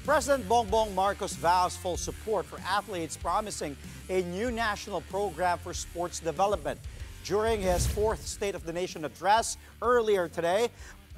President Bongbong Marcos vows full support for athletes, promising a new national program for sports development. During his fourth State of the Nation address earlier today,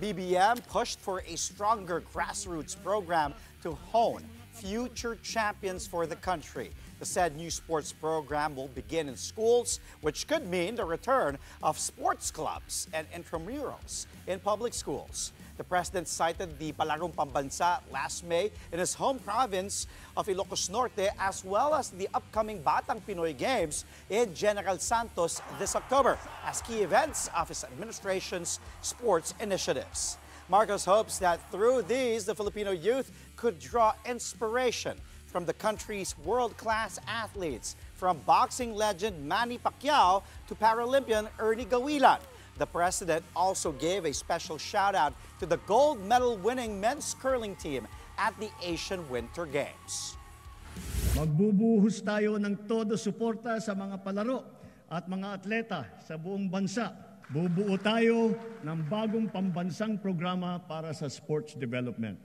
BBM pushed for a stronger grassroots program to hone future champions for the country. The said new sports program will begin in schools, which could mean the return of sports clubs and intramurals in public schools. The president cited the Palarong Pambansa last May in his home province of Ilocos Norte, as well as the upcoming Batang Pinoy Games in General Santos this October, as key events of his administration's sports initiatives. Marcos hopes that through these, the Filipino youth could draw inspiration from the country's world-class athletes, from boxing legend Manny Pacquiao to Paralympian Ernie Gawilan. The president also gave a special shout-out to the gold medal-winning men's curling team at the Asian Winter Games. Magbubuhos tayo ng todo suporta sa mga palaro at mga atleta sa buong bansa. Bubuo tayo ng bagong pambansang programa para sa sports development.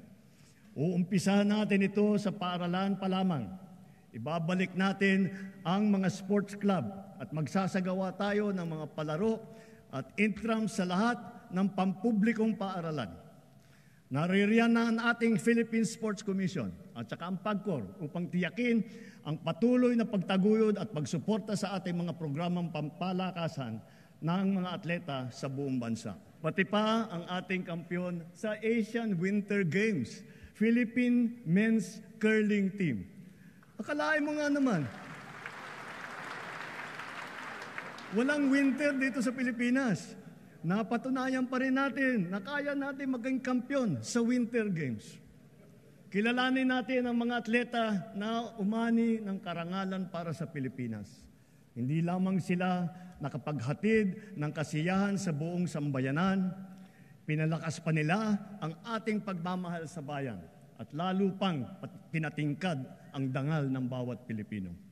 Uumpisahan natin ito sa paaralan pa lamang. Ibabalik natin ang mga sports club at magsasagawa tayo ng mga palaro at intrams sa lahat ng pampublikong paaralan. Naririyan na ang ating Philippine Sports Commission at saka ang PAGCOR upang tiyakin ang patuloy na pagtaguyod at pagsuporta sa ating mga programang pampalakasan ng mga atleta sa buong bansa. Pati pa ang ating kampiyon sa Asian Winter Games, Philippine Men's Curling Team. Akalain mo nga naman, walang winter dito sa Pilipinas. Napatunayan pa rin natin na kaya natin maging kampiyon sa Winter Games. Kilalanin natin ang mga atleta na umani ng karangalan para sa Pilipinas. Hindi lamang sila nakapaghatid ng kasiyahan sa buong sambayanan, pinalakas pa nila ang ating pagmamahal sa bayan at lalo pang pinatingkad ang dangal ng bawat Pilipino.